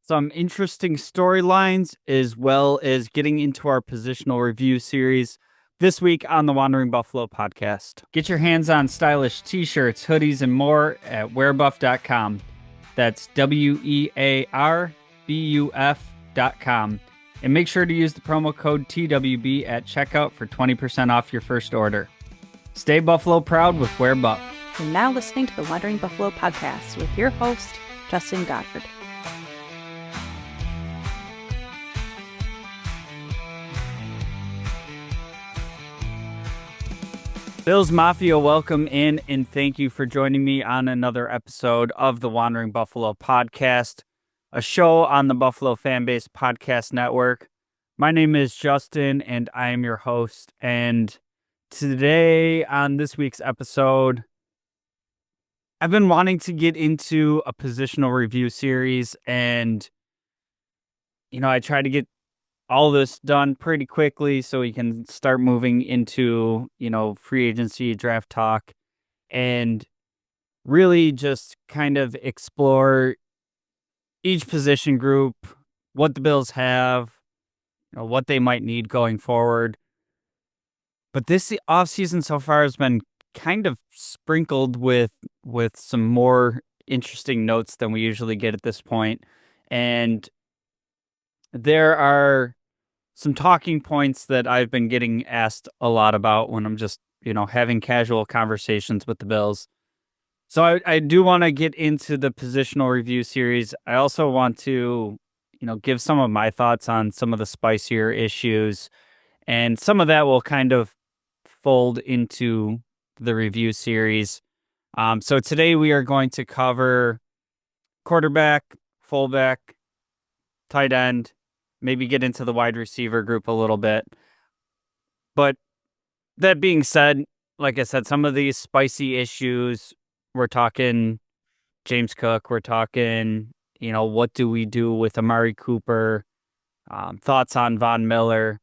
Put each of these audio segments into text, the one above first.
some interesting storylines as well as getting into our positional review series this week on the Wandering Buffalo podcast. Get your hands on stylish t-shirts, hoodies, and more at wearbuff.com. That's wearbuff.com. And make sure to use the promo code TWB at checkout for 20% off your first order. Stay Buffalo proud with Wear Buff. You're now listening to the Wandering Buffalo podcast with your host, Justin Godford. Bills Mafia, welcome in and thank you for joining me on another episode of the Wandering Buffalo podcast, a show on the Buffalo FamBase podcast network. My name is Justin and I am your host. And today on this week's episode, I've been wanting to get into a positional review series, and I try to get all this done pretty quickly so we can start moving into, free agency, draft talk, and really just kind of explore each position group, what the Bills have, what they might need going forward. But this offseason so far has been kind of sprinkled with some more interesting notes than we usually get at this point. And there are some talking points that I've been getting asked a lot about when I'm just, having casual conversations with the Bills. So I do want to get into the positional review series. I also want to, give some of my thoughts on some of the spicier issues, and some of that will kind of fold into the review series. So today we are going to cover quarterback, fullback, tight end, maybe get into the wide receiver group a little bit. But that being said, like I said, some of these spicy issues, we're talking James Cook, we're talking, what do we do with Amari Cooper, thoughts on Von Miller.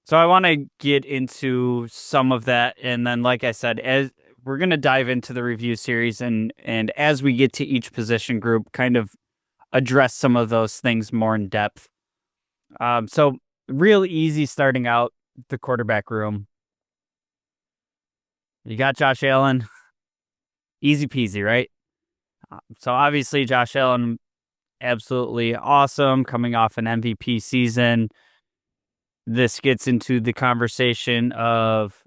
So I want to get into some of that. And then, like I said, as we're going to dive into the review series, and as we get to each position group, kind of address some of those things more in depth. So real easy starting out the quarterback room. You got Josh Allen. Easy peasy, right? So obviously Josh Allen, absolutely awesome, coming off an MVP season. This gets into the conversation of,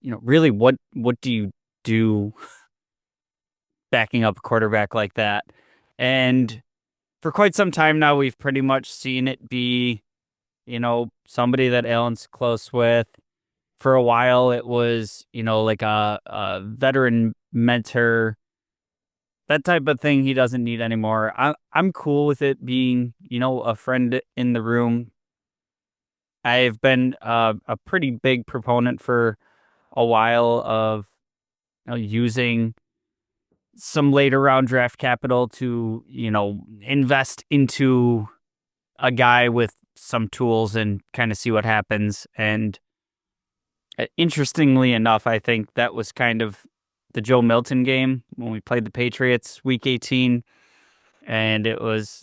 really what do you do backing up a quarterback like that? And for quite some time now, we've pretty much seen it be, somebody that Allen's close with. For a while, it was, like a veteran mentor, that type of thing he doesn't need anymore. I'm cool with it being, a friend in the room. I've been a pretty big proponent for a while of using some later round draft capital to, invest into a guy with some tools and kind of see what happens. And interestingly enough, I think that was kind of the Joe Milton game when we played the Patriots week 18. And it was,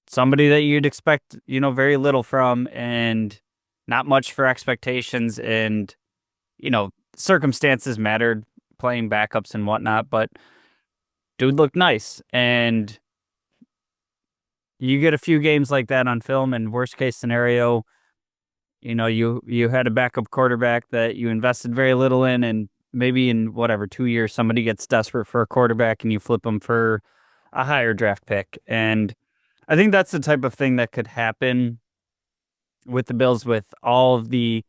somebody that you'd expect, very little from, and not much for expectations. And, circumstances mattered, playing backups and whatnot, but dude looked nice. And you get a few games like that on film, and worst case scenario, you had a backup quarterback that you invested very little in, and maybe in 2 years, somebody gets desperate for a quarterback and you flip them for a higher draft pick. And I think that's the type of thing that could happen with the Bills with all of the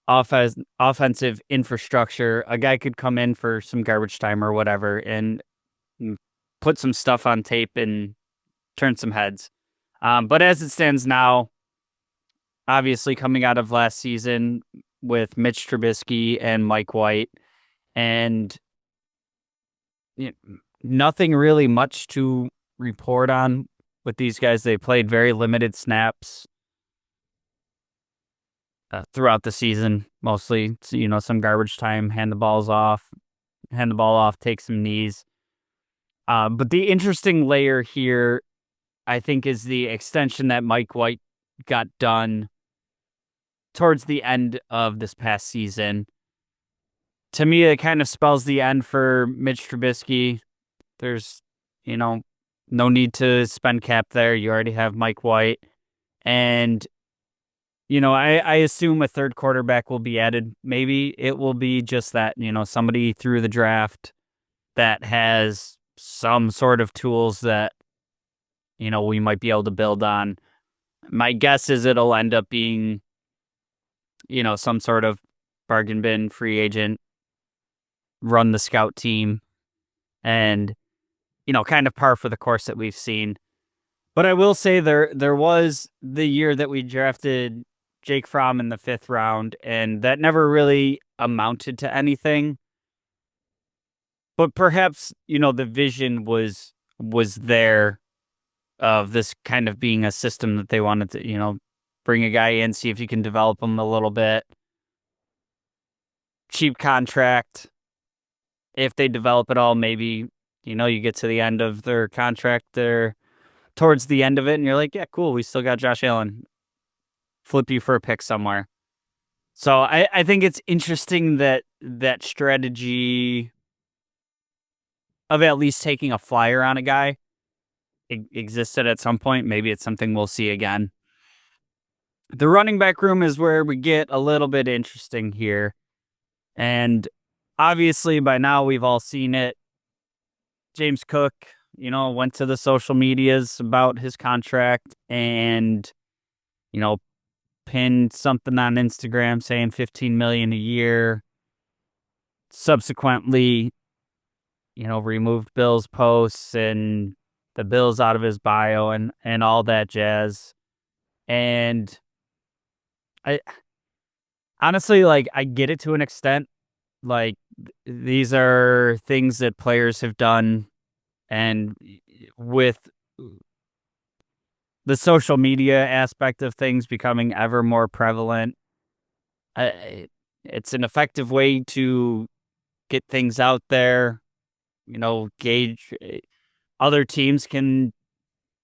offensive infrastructure. A guy could come in for some garbage time or whatever and put some stuff on tape and turn some heads. But as it stands now, obviously coming out of last season with Mitch Trubisky and Mike White, and nothing really much to report on with these guys. They played very limited snaps throughout the season, mostly, some garbage time, hand the ball off, take some knees. But the interesting layer here, I think, is the extension that Mike White got done towards the end of this past season. To me, it kind of spells the end for Mitch Trubisky. There's, no need to spend cap there. You already have Mike White. And, I assume a third quarterback will be added. Maybe it will be just that, somebody through the draft that has some sort of tools that, we might be able to build on. My guess is it'll end up being, some sort of bargain bin free agent, run the scout team, and, kind of par for the course that we've seen. But I will say there was the year that we drafted Jake Fromm in the 5th round, and that never really amounted to anything. But perhaps, the vision was there of this kind of being a system that they wanted to, bring a guy in, see if you can develop him a little bit. Cheap contract. If they develop it all, maybe, you get to the end of their contract there, towards the end of it, and you're like, yeah, cool, we still got Josh Allen. Flip you for a pick somewhere. So I think it's interesting that strategy of at least taking a flyer on a guy existed at some point. Maybe it's something we'll see again. The running back room is where we get a little bit interesting here. And obviously by now we've all seen it. James Cook, went to the social medias about his contract and, pinned something on Instagram saying $15 million a year. Subsequently, removed Bill's posts and the Bills out of his bio and all that jazz. And I honestly, like, I get it to an extent. Like, these are things that players have done, and with the social media aspect of things becoming ever more prevalent, it's an effective way to get things out there, gauge. Other teams can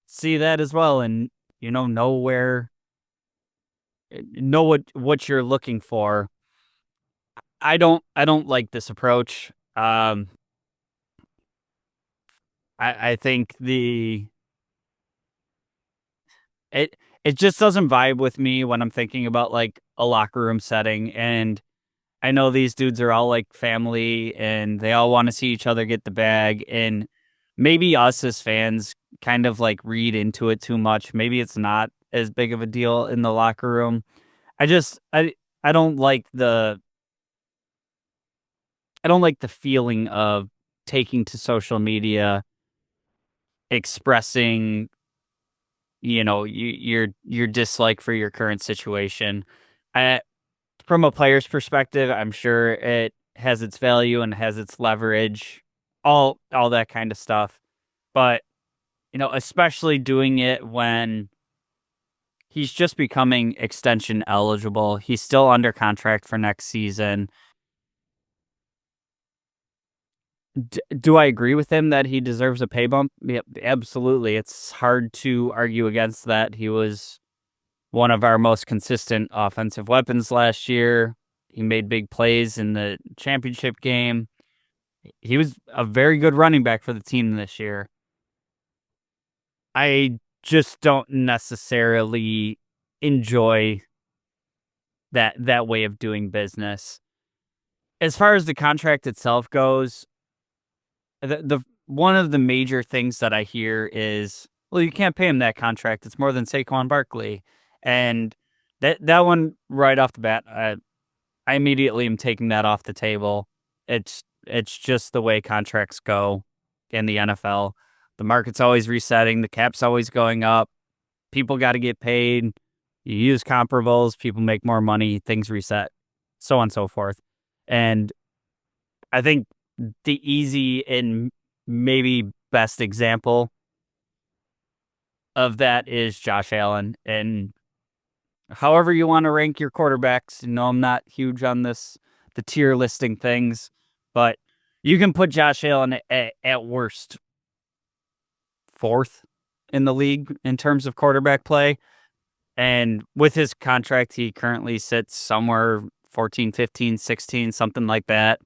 see that as well, and know what you're looking for. I don't like this approach. I think it it just doesn't vibe with me when I'm thinking about like a locker room setting. And I know these dudes are all like family and they all want to see each other get the bag. And maybe us as fans kind of like read into it too much. Maybe it's not as big of a deal in the locker room. I just I don't like the feeling of taking to social media, expressing, your dislike for your current situation. I, from a player's perspective, I'm sure it has its value and has its leverage, all that kind of stuff. But, especially doing it when he's just becoming extension eligible. He's still under contract for next season. Do I agree with him that he deserves a pay bump? Yep, absolutely. It's hard to argue against that. He was one of our most consistent offensive weapons last year. He made big plays in the championship game. He was a very good running back for the team this year. I just don't necessarily enjoy that way of doing business. As far as the contract itself goes, the one of the major things that I hear is, well, you can't pay him that contract. It's more than Saquon Barkley. And that one right off the bat, I immediately am taking that off the table. It's just the way contracts go in the NFL. The market's always resetting, the cap's always going up. People got to get paid. You use comparables, people make more money, things reset, so on and so forth. And I think the easy and maybe best example of that is Josh Allen. And however you want to rank your quarterbacks, I'm not huge on the tier listing things, but you can put Josh Allen at worst 4th in the league in terms of quarterback play. And with his contract, he currently sits somewhere 14, 15, 16, something like that.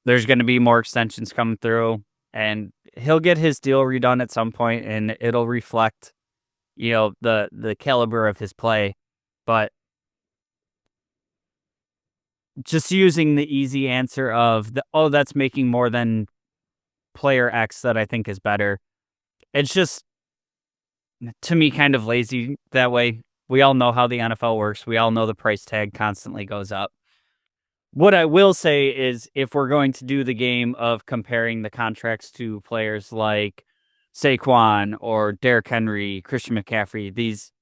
There's going to be more extensions coming through, and he'll get his deal redone at some point, and it'll reflect, the caliber of his play. But just using the easy answer of that's making more than player X that I think is better. It's just, to me, kind of lazy that way. We all know how the NFL works. We all know the price tag constantly goes up. What I will say is, if we're going to do the game of comparing the contracts to players like Saquon or Derrick Henry, Christian McCaffrey, these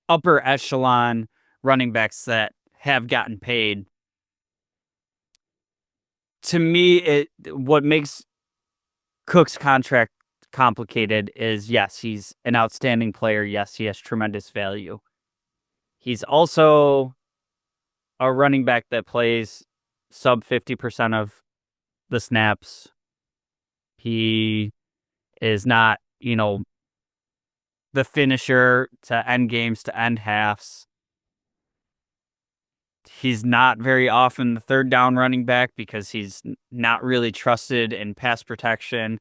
upper echelon running backs that have gotten paid, to me, what makes Cook's contract complicated is, yes, he's an outstanding player. Yes, he has tremendous value. He's also a running back that plays sub 50% of the snaps. He is not, the finisher to end games, to end halves. He's not very often the third down running back because he's not really trusted in pass protection.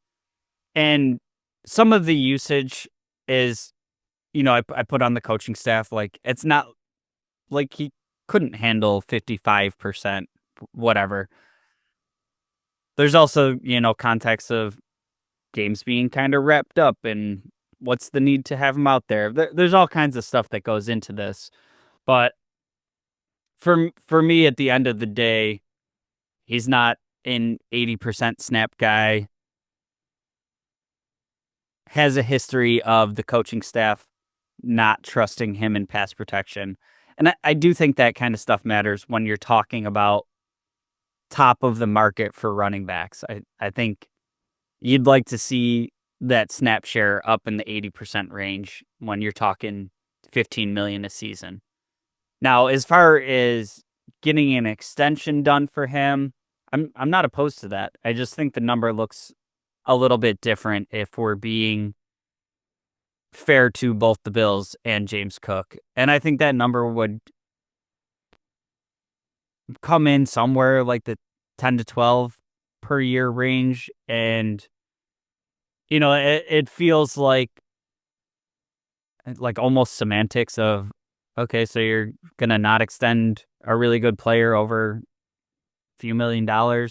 And some of the usage is, I put on the coaching staff, like, it's not like he couldn't handle 55%, whatever. There's also, context of games being kind of wrapped up, and what's the need to have him out there. There's all kinds of stuff that goes into this. But for me, at the end of the day, he's not an 80% snap guy. Has a history of the coaching staff not trusting him in pass protection. And I do think that kind of stuff matters when you're talking about top of the market for running backs. I think you'd like to see that snap share up in the 80% range when you're talking $15 million a season. Now, as far as getting an extension done for him, I'm not opposed to that. I just think the number looks a little bit different if we're being fair to both the Bills and James Cook. And I think that number would come in somewhere like the 10 to 12 per year range. And, it feels like almost semantics of, okay, so you're going to not extend a really good player over a few $1 million.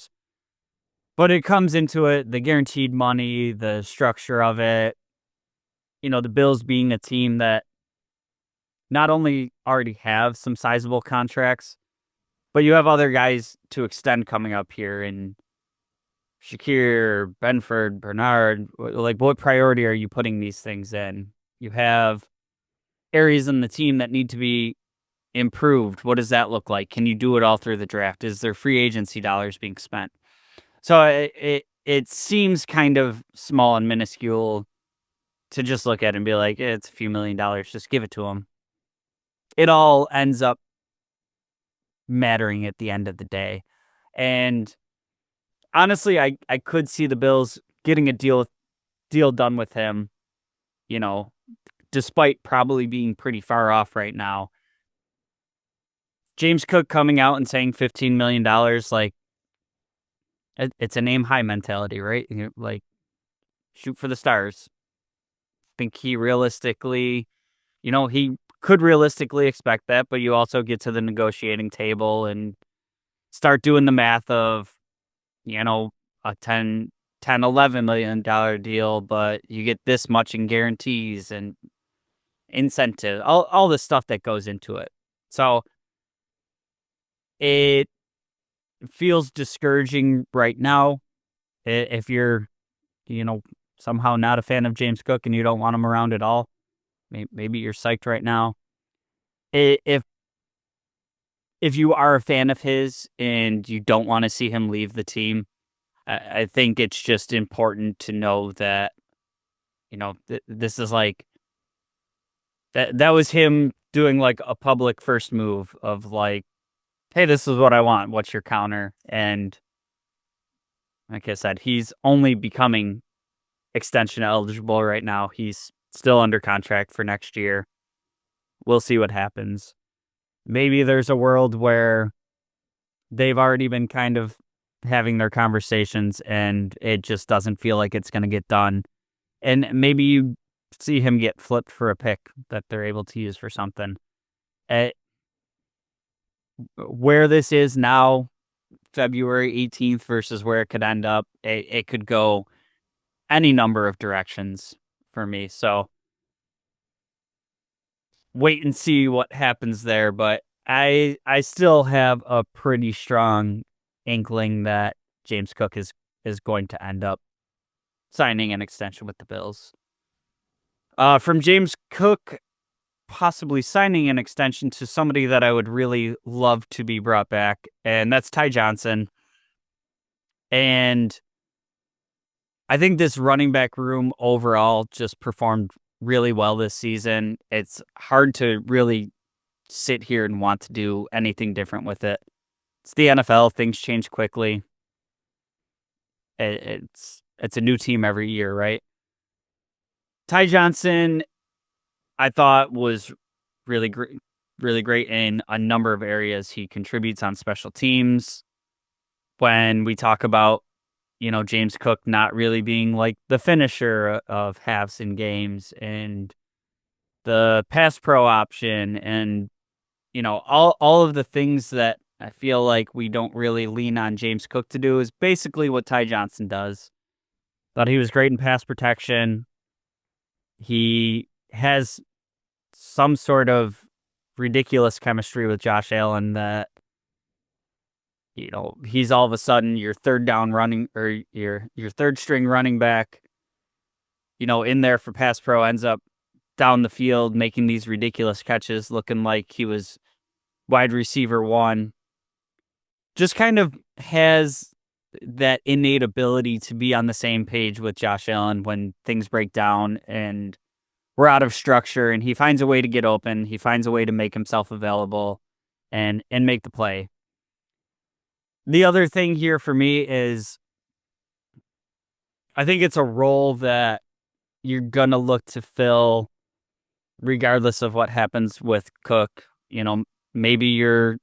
But it comes into it, the guaranteed money, the structure of it, the Bills being a team that not only already have some sizable contracts, but you have other guys to extend coming up here, and Shakir, Benford, Bernard. Like, what priority are you putting these things in? You have areas in the team that need to be improved. What does that look like? Can you do it all through the draft? Is there free agency dollars being spent? So it seems kind of small and minuscule to just look at and be like, it's a few $1 million, just give it to them. It all ends up mattering at the end of the day. And honestly, I could see the Bills getting a deal done with him, despite probably being pretty far off right now. James Cook coming out and saying $15 million, like, it's a name high mentality, right? Like, shoot for the stars. I think he realistically, he could realistically expect that, but you also get to the negotiating table and start doing the math of, a 10, $11 million deal, but you get this much in guarantees and incentive, all the stuff that goes into it. So it feels discouraging right now. If you're, somehow not a fan of James Cook and you don't want him around at all, maybe you're psyched right now. If you are a fan of his and you don't want to see him leave the team, I think it's just important to know that, this is like, that was him doing like a public first move of like, hey, this is what I want. What's your counter? And like I said, he's only becoming extension eligible right now. He's still under contract for next year. We'll see what happens. Maybe there's a world where they've already been kind of having their conversations and it just doesn't feel like it's going to get done. And maybe you see him get flipped for a pick that they're able to use for something. Where this is now, February 18th versus where it could end up, it could go any number of directions for me. So wait and see what happens there. But I still have a pretty strong inkling that James Cook is going to end up signing an extension with the Bills. From James Cook possibly signing an extension to somebody that I would really love to be brought back, and that's Ty Johnson. And I think this running back room overall just performed really well this season. It's hard to really sit here and want to do anything different with it. It's the NFL. Things change quickly. It's a new team every year, right? Ty Johnson, I thought, was really great in a number of areas. He contributes on special teams. When we talk about, James Cook not really being like the finisher of halves in games, and the pass pro option, and all of the things that I feel like we don't really lean on James Cook to do is basically what Ty Johnson does. Thought he was great in pass protection. He has some sort of ridiculous chemistry with Josh Allen that, he's all of a sudden your third down running, or your third string running back, in there for pass pro, ends up down the field making these ridiculous catches, looking like he was wide receiver one. Just kind of has that innate ability to be on the same page with Josh Allen when things break down and we're out of structure, and he finds a way to get open. He finds a way to make himself available and make the play. The other thing here for me is I think it's a role that you're going to look to fill regardless of what happens with Cook. Maybe you're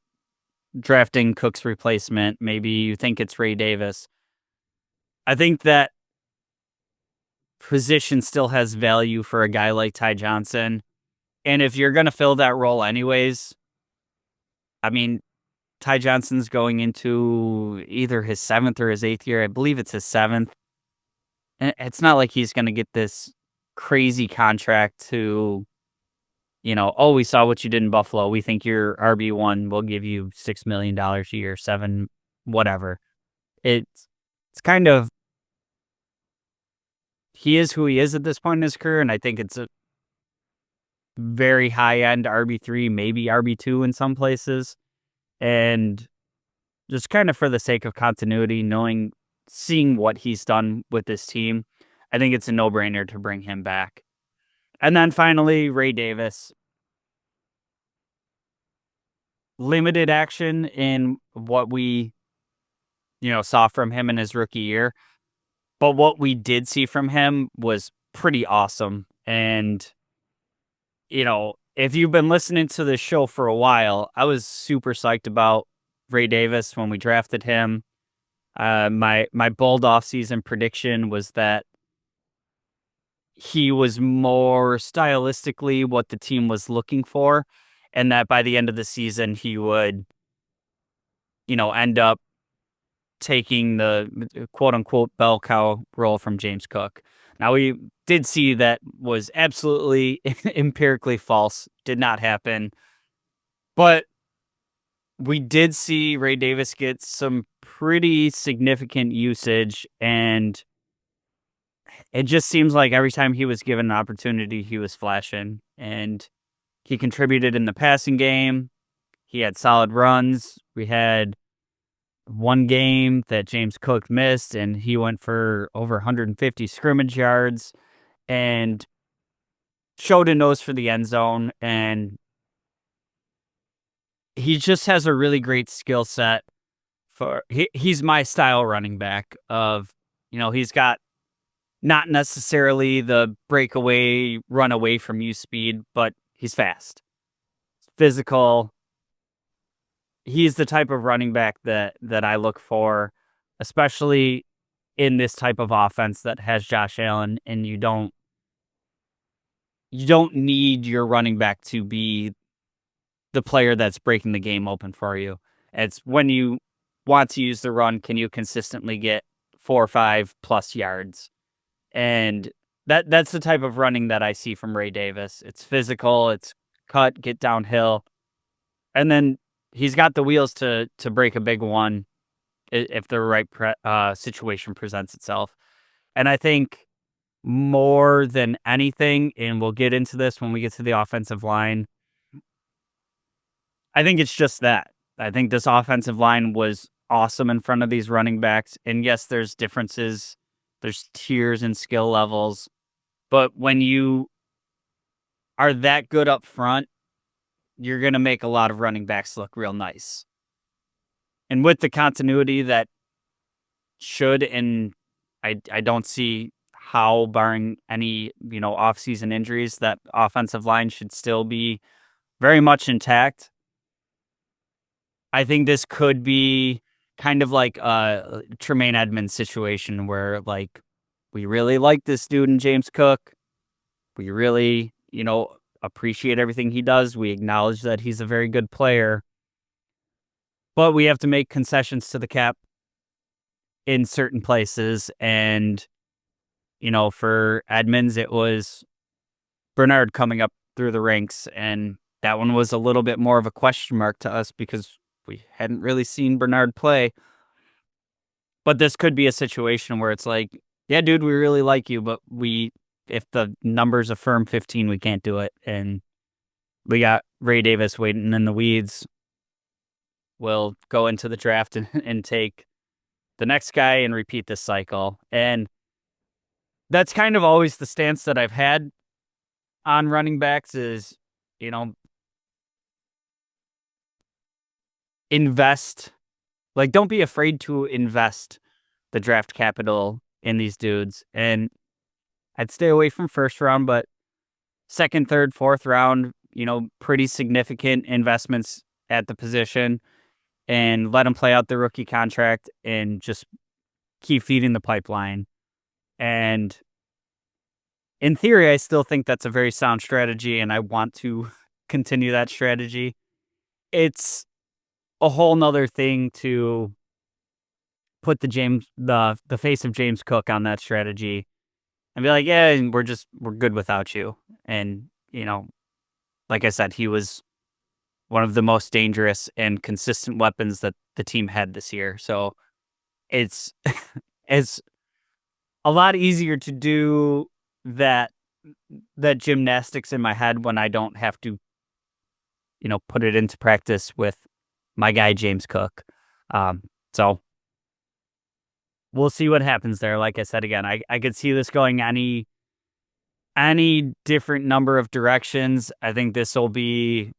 drafting Cook's replacement. Maybe you think it's Ray Davis. I think that position still has value for a guy like Ty Johnson. And if you're going to fill that role anyways, I mean, Ty Johnson's going into either his 7th or his 8th year. I believe it's his 7th. And it's not like he's going to get this crazy contract to, oh, we saw what you did in Buffalo. We think you're RB1. We'll give you $6 million a year, 7, whatever. It's kind of, he is who he is at this point in his career. And I think it's a very high-end RB3, maybe RB2 in some places. And just kind of for the sake of continuity, seeing what he's done with this team, I think it's a no-brainer to bring him back. And then finally, Ray Davis. Limited action in what we, saw from him in his rookie year. But what we did see from him was pretty awesome. And, if you've been listening to this show for a while, I was super psyched about Ray Davis when we drafted him. My bold offseason prediction was that he was more stylistically what the team was looking for, and that by the end of the season he would, end up taking the quote-unquote bell cow role from James Cook. Now, we did see that was absolutely empirically false. Did not happen. But we did see Ray Davis get some pretty significant usage, and it just seems like every time he was given an opportunity, he was flashing. And he contributed in the passing game. He had solid runs. We had one game that James Cook missed, and he went for over 150 scrimmage yards and showed a nose for the end zone. And he just has a really great skill set he's my style running back of, he's got not necessarily the breakaway, run away from you speed, but he's fast, physical. He's the type of running back that I look for, especially in this type of offense that has Josh Allen, and you don't need your running back to be the player that's breaking the game open for you. It's when you want to use the run, can you consistently get 4 or 5 plus yards? And that's the type of running that I see from Ray Davis. It's physical, it's cut, get downhill, and then he's got the wheels to break a big one if the right situation presents itself. And I think more than anything, and we'll get into this when we get to the offensive line, I think it's just that. I think this offensive line was awesome in front of these running backs. And yes, there's differences, there's tiers and skill levels. But when you are that good up front, you're going to make a lot of running backs look real nice. And with the continuity that should, and I don't see how, barring any, offseason injuries, that offensive line should still be very much intact. I think this could be kind of like a Tremaine Edmonds situation where, like, we really like this dude in James Cook. We really, appreciate everything he does. We acknowledge that he's a very good player, but we have to make concessions to the cap in certain places. And, for Edmonds, it was Bernard coming up through the ranks, and that one was a little bit more of a question mark to us because we hadn't really seen Bernard play. But this could be a situation where it's like, yeah, dude, we really like you, but if the numbers affirm 15, we can't do it. And we got Ray Davis waiting in the weeds. We'll go into the draft and take the next guy and repeat this cycle. And that's kind of always the stance that I've had on running backs is, invest. Like, don't be afraid to invest the draft capital in these dudes. And I'd stay away from first round, but second, third, fourth round, pretty significant investments at the position, and let them play out their rookie contract and just keep feeding the pipeline. And in theory, I still think that's a very sound strategy, and I want to continue that strategy. It's a whole nother thing to put the face of James Cook on that strategy and be like, yeah, we're good without you. And, like I said, he was one of the most dangerous and consistent weapons that the team had this year. So it's it's a lot easier to do that gymnastics in my head when I don't have to, put it into practice with my guy James Cook. So we'll see what happens there. Like I said, again, I could see this going any different number of directions. I think this will be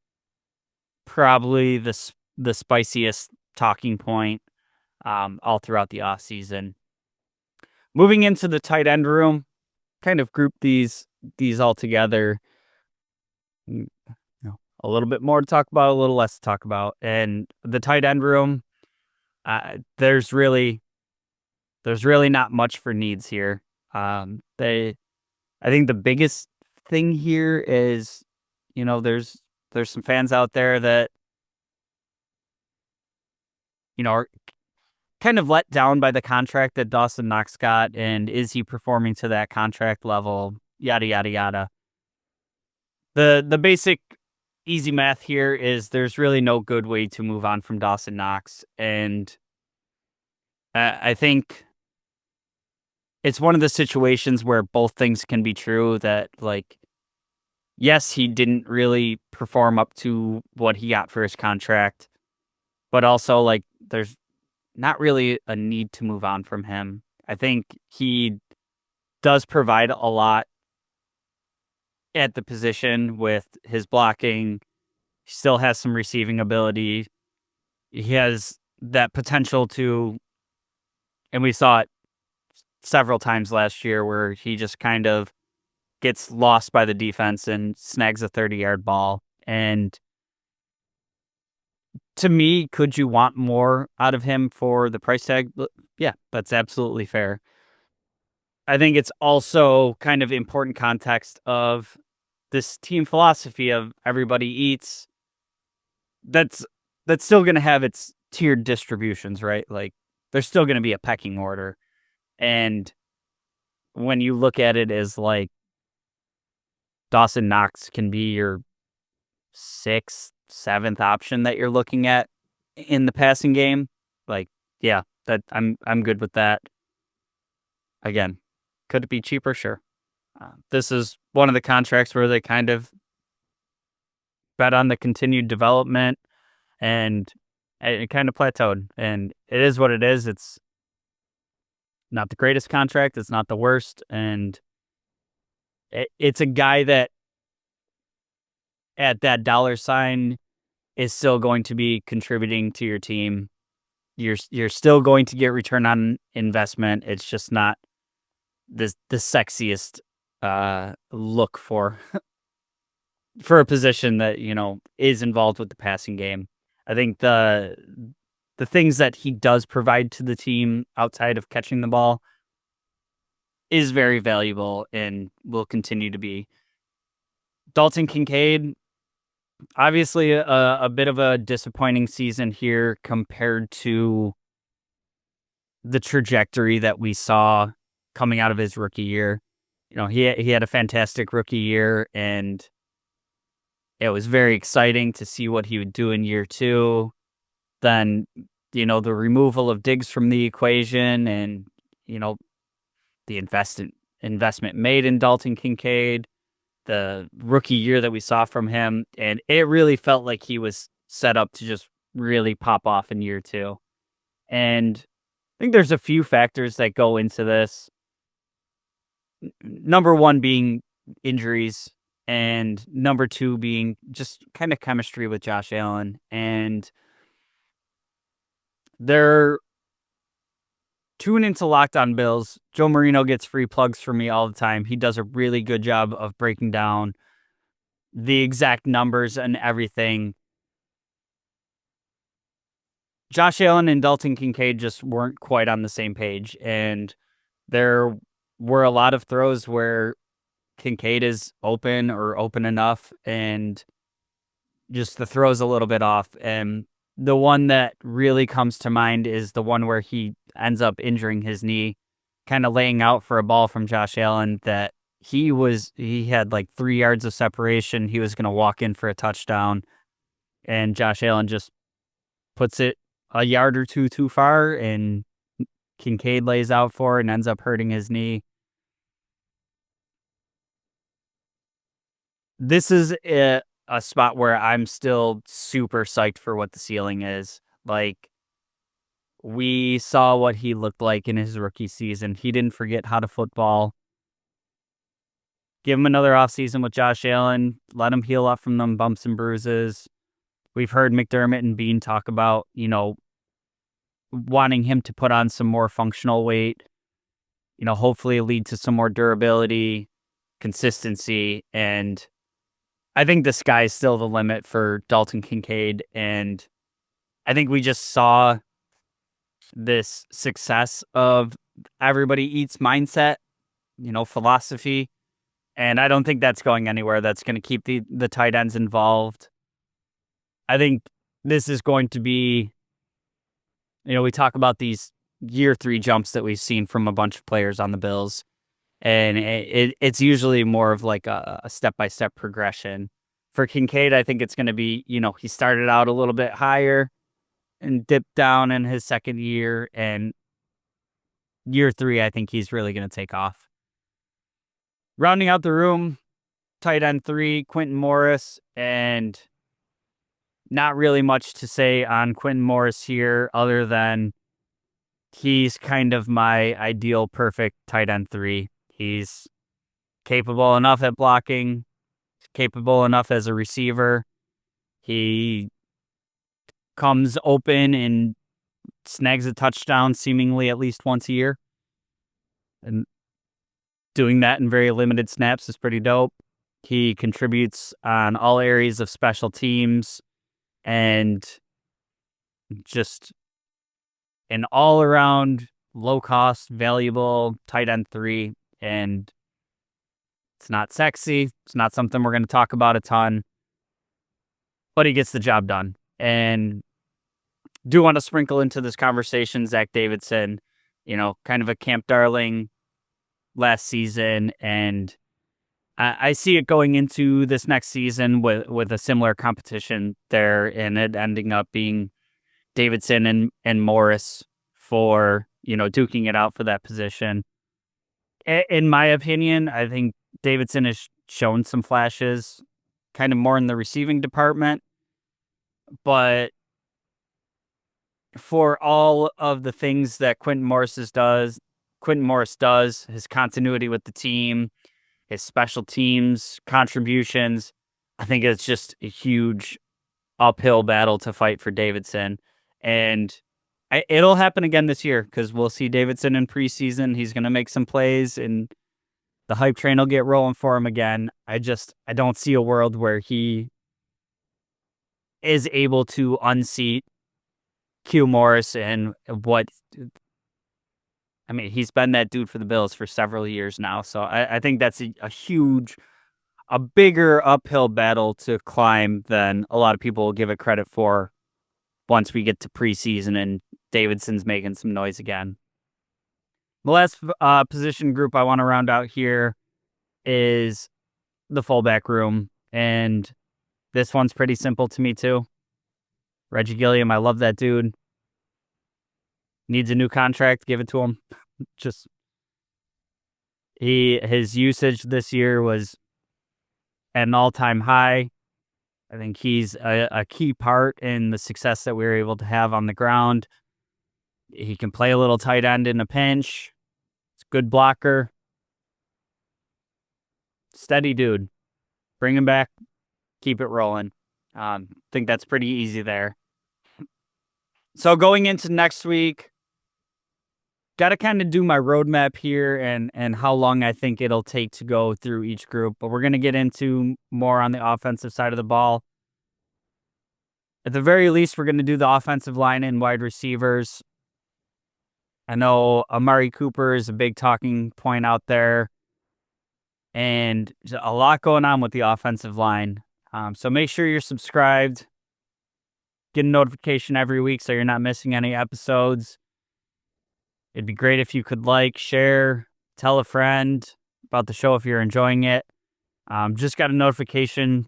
probably the spiciest talking point all throughout the offseason. Moving into the tight end room, kind of group these all together. A little bit more to talk about, a little less to talk about. And the tight end room, there's really not much for needs here. I think the biggest thing here is, there's some fans out there that, are kind of let down by the contract that Dawson Knox got, and is he performing to that contract level? Yada yada yada. The basic easy math here is there's really no good way to move on from Dawson Knox, and I think it's one of the situations where both things can be true. That, like, yes, he didn't really perform up to what he got for his contract, but also, like, there's not really a need to move on from him. I think he does provide a lot at the position with his blocking. He still has some receiving ability. He has that potential to, and we saw it several times last year where he just kind of gets lost by the defense and snags a 30-yard ball. And to me, could you want more out of him for the price tag? Yeah, that's absolutely fair. I think it's also kind of important context of this team philosophy of everybody eats. That's still going to have its tiered distributions, right? Like there's still going to be a pecking order. And when you look at it as like Dawson Knox can be your sixth, seventh option that you're looking at in the passing game, like, yeah, that I'm good with that. Again, could it be cheaper? Sure. This is one of the contracts where they kind of bet on the continued development and it kind of plateaued. And it is what it is. It's not the greatest contract. It's not the worst. And it's a guy that at that dollar sign is still going to be contributing to your team. You're still going to get return on investment. It's just not the sexiest look for a position that, you know, is involved with the passing game. I think the things that he does provide to the team outside of catching the ball is very valuable and will continue to be. Dalton Kincaid, obviously a bit of a disappointing season here compared to the trajectory that we saw coming out of his rookie year. You know, he had a fantastic rookie year, and it was very exciting to see what he would do in year two. Then, you know, the removal of Diggs from the equation and, you know, the investment made in Dalton Kincaid, the rookie year that we saw from him, and it really felt like he was set up to just really pop off in year two. And I think there's a few factors that go into this. Number one being injuries, and number two being just kind of chemistry with Josh Allen. And they're tune into Locked On Bills. Joe Marino gets free plugs for me all the time. He does a really good job of breaking down the exact numbers and everything. Josh Allen and Dalton Kincaid just weren't quite on the same page, and there were a lot of throws where Kincaid is open or open enough, and just the throw's a little bit off. And the one that really comes to mind is the one where he ends up injuring his knee, kind of laying out for a ball from Josh Allen that he had like 3 yards of separation. He was going to walk in for a touchdown, and Josh Allen just puts it a yard or two too far, and Kincaid lays out for it and ends up hurting his knee. This is a spot where I'm still super psyched for what the ceiling is. Like, we saw what he looked like in his rookie season. He didn't forget how to football. Give him another offseason with Josh Allen. Let him heal up from them bumps and bruises. We've heard McDermott and Bean talk about, you know, wanting him to put on some more functional weight. You know, hopefully lead to some more durability, consistency, and I think the sky's still the limit for Dalton Kincaid. And I think we just saw this success of everybody eats mindset, you know, philosophy. And I don't think that's going anywhere. That's going to keep the tight ends involved. I think this is going to be, you know, we talk about these year three jumps that we've seen from a bunch of players on the Bills. And it's usually more of like a step-by-step progression. For Kincaid, I think it's going to be, you know, he started out a little bit higher and dipped down in his second year. And year three, I think he's really going to take off. Rounding out the room, tight end 3, Quentin Morris. And not really much to say on Quentin Morris here other than he's kind of my ideal perfect tight end 3. He's capable enough at blocking, capable enough as a receiver. He comes open and snags a touchdown seemingly at least once a year. And doing that in very limited snaps is pretty dope. He contributes on all areas of special teams and just an all-around, low-cost, valuable tight end 3. And it's not sexy. It's not something we're going to talk about a ton. But he gets the job done. And do want to sprinkle into this conversation Zach Davidson, kind of a camp darling last season. And I see it going into this next season with a similar competition there, and it ending up being Davidson and Morris for, duking it out for that position. In my opinion, I think Davidson has shown some flashes, kind of more in the receiving department. But for all of the things that Quentin Morris does, his continuity with the team, his special teams contributions, I think it's just a huge uphill battle to fight for Davidson. And it'll happen again this year because we'll see Davidson in preseason. He's going to make some plays and the hype train will get rolling for him again. I don't see a world where he is able to unseat Q Morris and he's been that dude for the Bills for several years now. So I think that's a bigger uphill battle to climb than a lot of people will give it credit for once we get to preseason and Davidson's making some noise again. The last position group I want to round out here is the fullback room. And this one's pretty simple to me too. Reggie Gilliam, I love that dude. Needs a new contract, give it to him. His usage this year was at an all-time high. I think he's a key part in the success that we were able to have on the ground. He can play a little tight end in a pinch. It's a good blocker. Steady dude. Bring him back. Keep it rolling. I think that's pretty easy there. So going into next week, got to kind of do my roadmap here and how long I think it'll take to go through each group. But we're going to get into more on the offensive side of the ball. At the very least, we're going to do the offensive line and wide receivers. I know Amari Cooper is a big talking point out there. And there's a lot going on with the offensive line. So make sure you're subscribed. Get a notification every week so you're not missing any episodes. It'd be great if you could share, tell a friend about the show if you're enjoying it. Just got a notification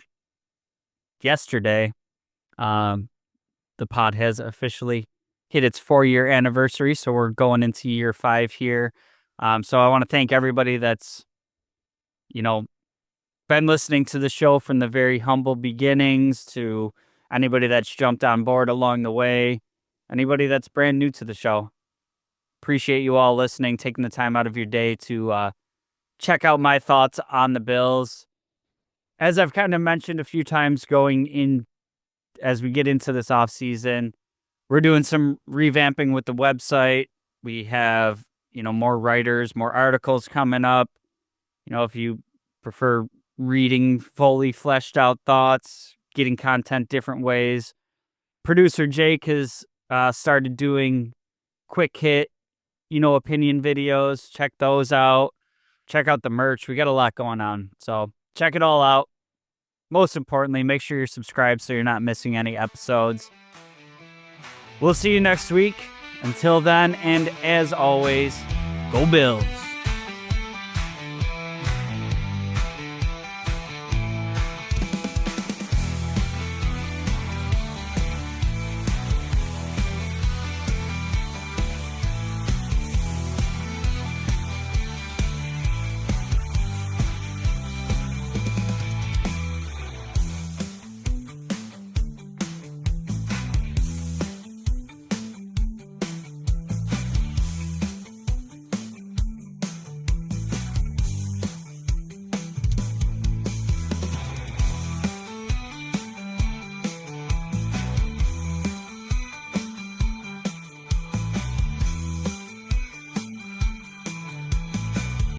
yesterday. The pod has officially hit its 4-year anniversary, so we're going into year 5 here. So I want to thank everybody that's, been listening to the show from the very humble beginnings to anybody that's jumped on board along the way, anybody that's brand new to the show. Appreciate you all listening, taking the time out of your day to check out my thoughts on the Bills. As I've kind of mentioned a few times going in, as we get into this offseason, we're doing some revamping with the website. We have, more writers, more articles coming up. If you prefer reading fully fleshed out thoughts, getting content different ways. Producer Jake has started doing quick hit, opinion videos. Check those out. Check out the merch. We got a lot going on. So check it all out. Most importantly, make sure you're subscribed so you're not missing any episodes. We'll see you next week. Until then, and as always, go Bills.